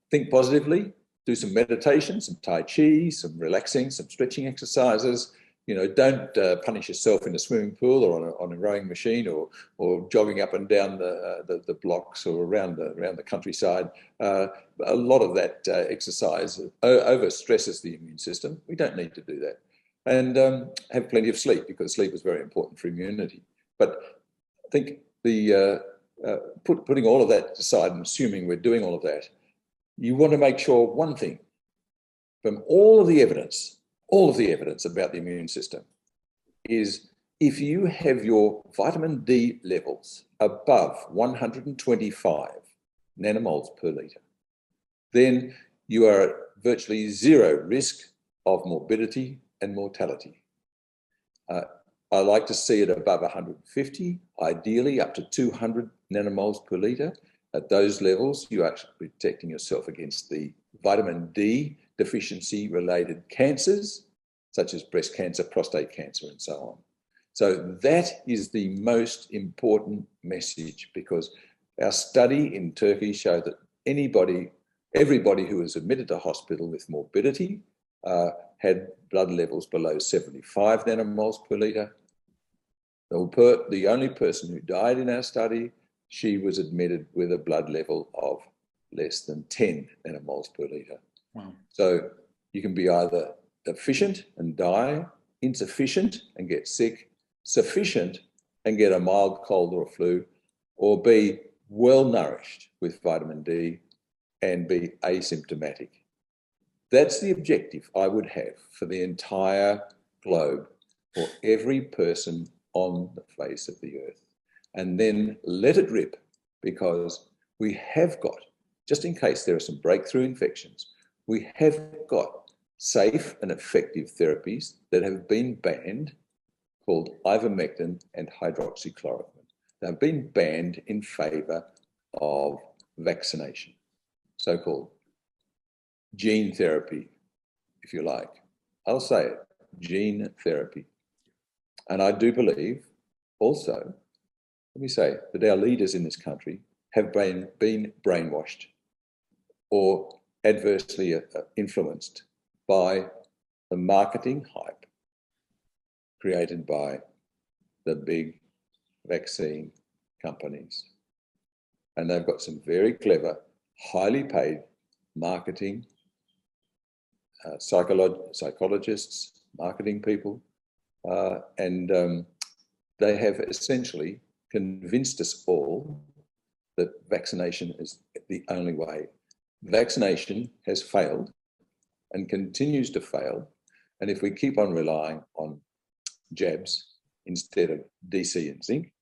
Think positively, do some meditation, some Tai Chi, some relaxing, some stretching exercises. Don't punish yourself in a swimming pool or on a rowing machine or jogging up and down the blocks or around the countryside. A lot of that exercise overstresses the immune system. We don't need to do that. And have plenty of sleep, because sleep is very important for immunity. But I think putting all of that aside and assuming we're doing all of that, you want to make sure one thing: from all of the evidence about the immune system, is if you have your vitamin D levels above 125 nanomoles per litre, then you are at virtually zero risk of morbidity and mortality. I like to see it above 150, ideally up to 200 nanomoles per litre. At those levels, you're actually protecting yourself against the vitamin D deficiency related cancers, such as breast cancer, prostate cancer, and so on. So that is the most important message, because our study in Turkey showed that everybody who was admitted to hospital with morbidity had blood levels below 75 nanomoles per litre. The only person who died in our study, she was admitted with a blood level of less than 10 nanomoles per litre. Wow. So you can be either deficient and die, insufficient and get sick, sufficient and get a mild cold or a flu, or be well nourished with vitamin D and be asymptomatic. That's the objective I would have for the entire globe, for every person on the face of the earth. And then let it rip, because we have got, just in case there are some breakthrough infections, we have got safe and effective therapies that have been banned, called ivermectin and hydroxychloroquine. They've been banned in favour of vaccination, so-called gene therapy, if you like. I'll say it, gene therapy. And I do believe also, let me say, that our leaders in this country have been brainwashed or adversely influenced by the marketing hype created by the big vaccine companies. And they've got some very clever, highly paid marketing psychologists, marketing people, and they have essentially convinced us all that vaccination is the only way. Vaccination has failed and continues to fail. And if we keep on relying on jabs instead of DC and zinc,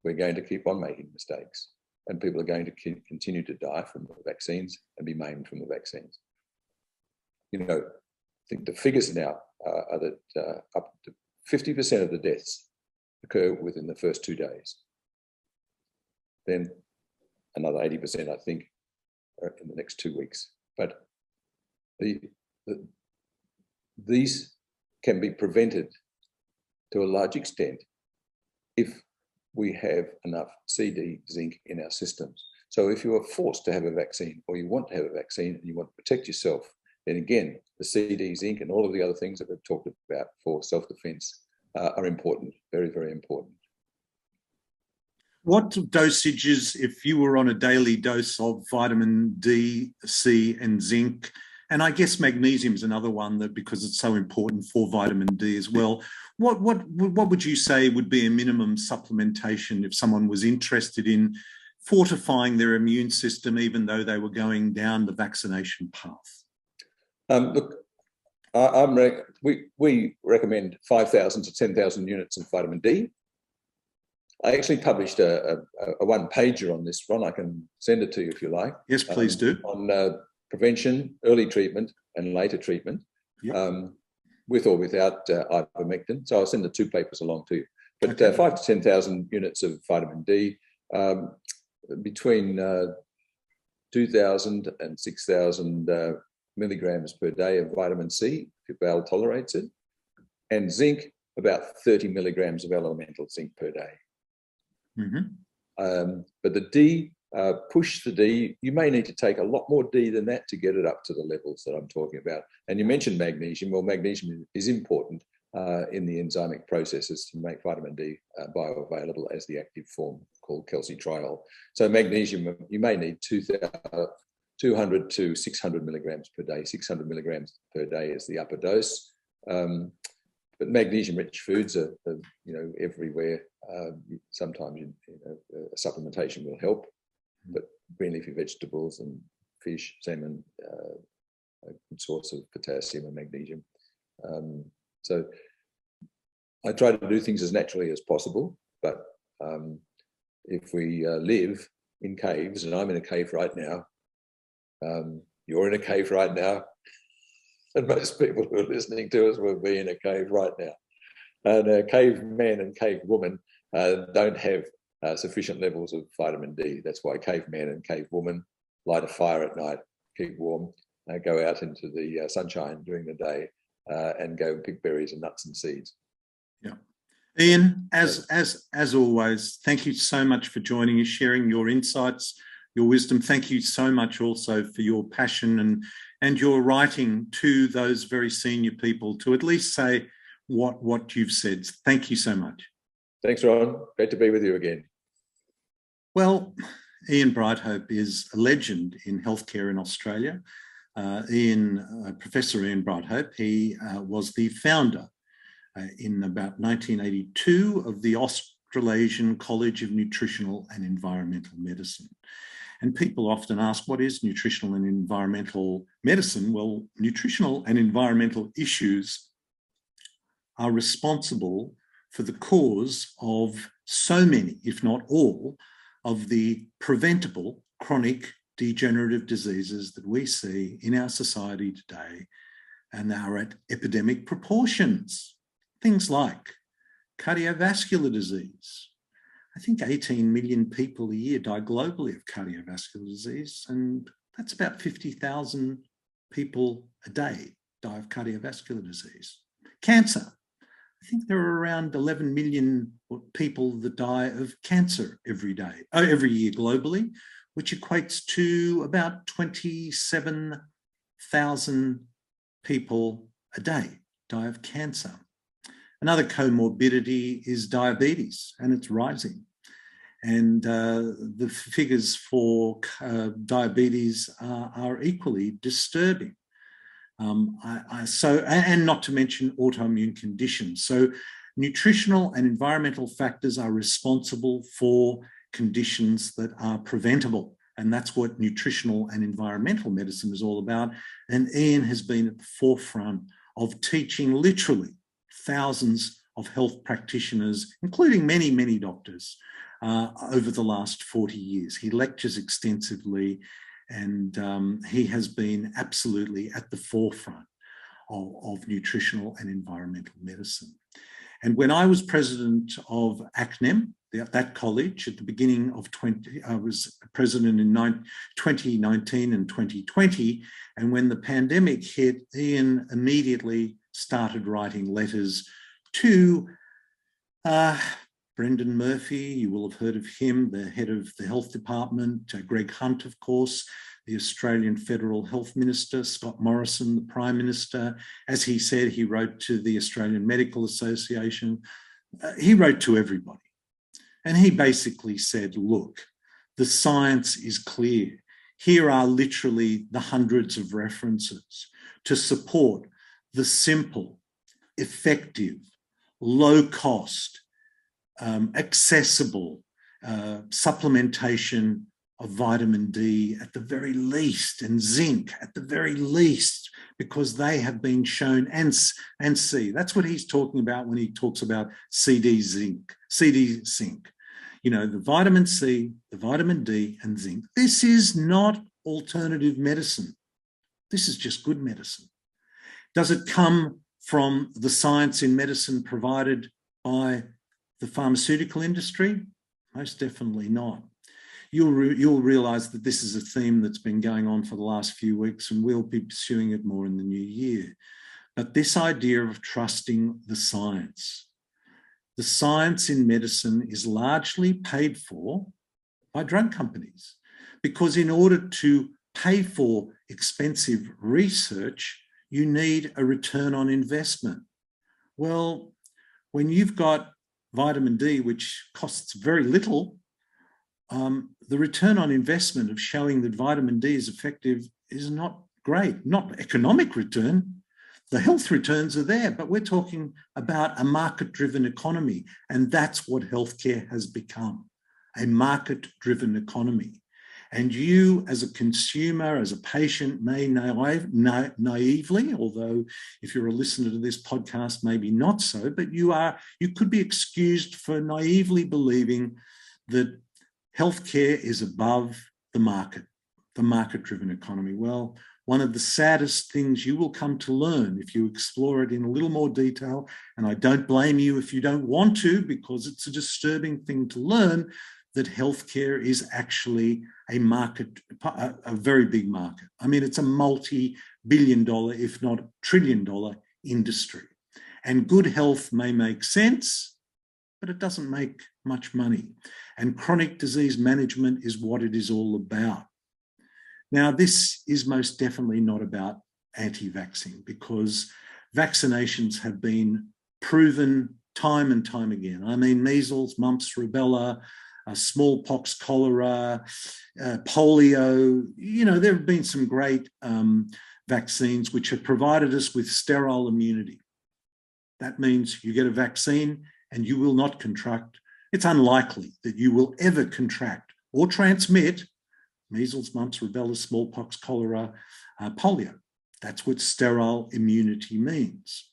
we're going to keep on making mistakes. And people are going to continue to die from the vaccines and be maimed from the vaccines. You know, I think the figures now are that up to 50% of the deaths occur within the first 2 days. Then another 80%, I think, are in the next 2 weeks. But these can be prevented to a large extent if we have enough CD zinc in our systems. So if you are forced to have a vaccine, or you want to have a vaccine and you want to protect yourself, then again, the CD zinc and all of the other things that we've talked about for self-defense are important, very, very important. What dosages, if you were on a daily dose of vitamin D, C, and zinc, and I guess magnesium is another one that, because it's so important for vitamin D as well, what would you say would be a minimum supplementation if someone was interested in fortifying their immune system, even though they were going down the vaccination path? Look, we recommend 5,000 to 10,000 units of vitamin D. I actually published a one-pager on this, Ron. I can send it to you if you like. Yes, please do. On prevention, early treatment, and later treatment, yep. With or without ivermectin. So I'll send the 2 papers along to you. But okay. 5,000 to 10,000 units of vitamin D, between 2,000 and 6,000 milligrams per day of vitamin C, if your bowel tolerates it, and zinc, about 30 milligrams of elemental zinc per day. Mm-hmm. But the D, push the D, you may need to take a lot more D than that to get it up to the levels that I'm talking about. And you mentioned magnesium. Well, magnesium is important in the enzymic processes to make vitamin D bioavailable as the active form called calcitriol. So magnesium, you may need 200 to 600 milligrams per day. 600 milligrams per day is the upper dose. But magnesium-rich foods are everywhere. Sometimes supplementation will help, but green leafy vegetables and fish, salmon, a good source of potassium and magnesium. So I try to do things as naturally as possible, but if we live in caves, and I'm in a cave right now, you're in a cave right now, And most people who are listening to us will be in a cave right now. And a caveman and cavewoman don't have sufficient levels of vitamin D. That's why caveman and cavewoman light a fire at night, keep warm, go out into the sunshine during the day, and go and pick berries and nuts and seeds. Yeah. Ian, as always, thank you so much for joining us, sharing your insights, your wisdom. Thank you so much also for your passion and your writing to those very senior people to at least say what you've said. Thank you so much. Thanks, Ron. Great to be with you again. Well, Ian Brighthope is a legend in healthcare in Australia. Professor Ian Brighthope, he was the founder in about 1982 of the Australasian College of Nutritional and Environmental Medicine. And people often ask, what is nutritional and environmental medicine? Well, nutritional and environmental issues are responsible for the cause of so many, if not all, of the preventable chronic degenerative diseases that we see in our society today and are at epidemic proportions. Things like cardiovascular disease. I think 18 million people a year die globally of cardiovascular disease, and that's about 50,000 people a day die of cardiovascular disease. Cancer. I think there are around 11 million people that die of cancer every year globally, which equates to about 27,000 people a day die of cancer. Another comorbidity is diabetes, and it's rising. And the figures for diabetes are equally disturbing. And not to mention autoimmune conditions. So nutritional and environmental factors are responsible for conditions that are preventable. And that's what nutritional and environmental medicine is all about. And Ian has been at the forefront of teaching literally thousands of health practitioners, including many, many doctors, over the last 40 years. He lectures extensively, and he has been absolutely at the forefront of nutritional and environmental medicine. And when I was president of ACNEM, that college at the beginning of I was president in 2019 and 2020. And when the pandemic hit, Ian immediately started writing letters to Brendan Murphy, you will have heard of him, the head of the health department, Greg Hunt, of course, the Australian Federal Health Minister, Scott Morrison, the Prime Minister. As he said, he wrote to the Australian Medical Association. He wrote to everybody. And he basically said, look, the science is clear. Here are literally the hundreds of references to support the simple, effective, low cost, accessible supplementation of vitamin D at the very least, and zinc at the very least, because they have been shown, and C. That's what he's talking about when he talks about CD zinc. You know, the vitamin C, the vitamin D, and zinc. This is not alternative medicine. This is just good medicine. Does it come from the science in medicine provided by the pharmaceutical industry? Most definitely not. You'll realise that this is a theme that's been going on for the last few weeks, and we'll be pursuing it more in the new year. But this idea of trusting the science in medicine is largely paid for by drug companies, because in order to pay for expensive research, you need a return on investment. Well, when you've got vitamin D, which costs very little, the return on investment of showing that vitamin D is effective is not great, not economic return. The health returns are there, but we're talking about a market-driven economy, and that's what healthcare has become, a market-driven economy. And you, as a consumer, as a patient, may naively, although if you're a listener to this podcast, maybe not so, but you could be excused for naively believing that healthcare is above the market-driven economy. Well, one of the saddest things you will come to learn if you explore it in a little more detail, and I don't blame you if you don't want to, because it's a disturbing thing to learn, that healthcare is actually a market, a very big market. I mean, it's a multi-billion-dollar, if not trillion-dollar industry. And good health may make sense, but it doesn't make much money. And chronic disease management is what it is all about. Now, this is most definitely not about anti-vaccine, because vaccinations have been proven time and time again. I mean, measles, mumps, rubella, smallpox, cholera, polio. You know, there have been some great vaccines which have provided us with sterile immunity. That means you get a vaccine and you will not contract. It's unlikely that you will ever contract or transmit measles, mumps, rubella, smallpox, cholera, polio. That's what sterile immunity means.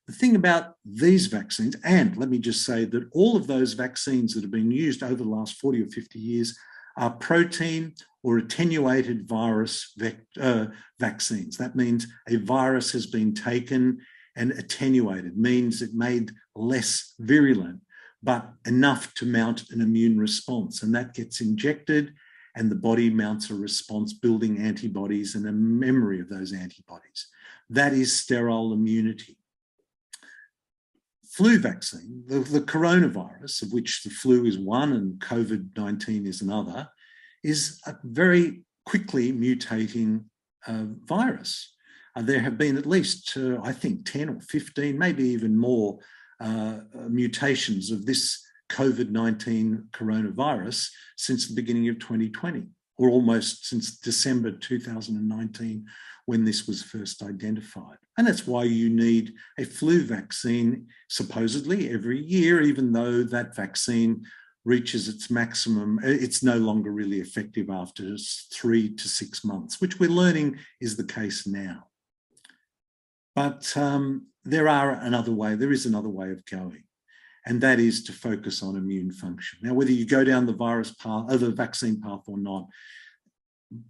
The thing about these vaccines, and let me just say that all of those vaccines that have been used over the last 40 or 50 years are protein or attenuated virus vaccines. That means a virus has been taken and attenuated, means it made less virulent, but enough to mount an immune response. And that gets injected and the body mounts a response, building antibodies and a memory of those antibodies. That is sterile immunity. Flu vaccine, the coronavirus, of which the flu is one and COVID-19 is another, is a very quickly mutating virus. There have been at least, I think, 10 or 15, maybe even more mutations of this COVID-19 coronavirus since the beginning of 2020, or almost since December 2019, when this was first identified. And that's why you need a flu vaccine supposedly every year, even though that vaccine reaches its maximum. It's no longer really effective after 3 to 6 months, which we're learning is the case now. But there is another way of going, and that is to focus on immune function. Now, whether you go down the virus path, or the vaccine path or not,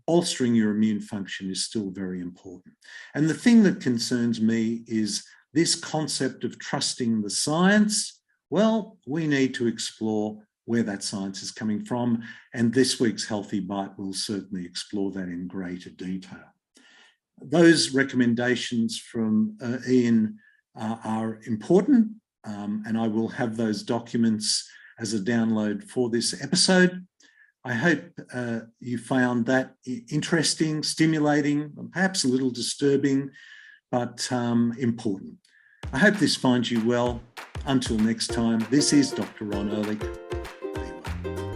bolstering your immune function is still very important. And the thing that concerns me is this concept of trusting the science. Well, we need to explore where that science is coming from, and this week's Healthy Bite will certainly explore that in greater detail. Those recommendations from Ian are important, and I will have those documents as a download for this episode. I hope you found that interesting, stimulating, perhaps a little disturbing, but important. I hope this finds you well. Until next time, this is Dr. Ron Ehrlic.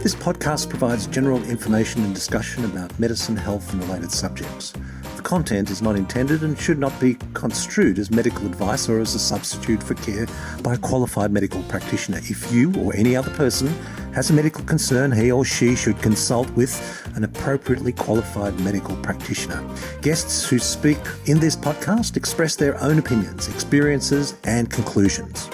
This podcast provides general information and discussion about medicine, health, and related subjects. The content is not intended and should not be construed as medical advice or as a substitute for care by a qualified medical practitioner. If you or any other person has a medical concern, he or she should consult with an appropriately qualified medical practitioner. Guests who speak in this podcast express their own opinions, experiences, and conclusions.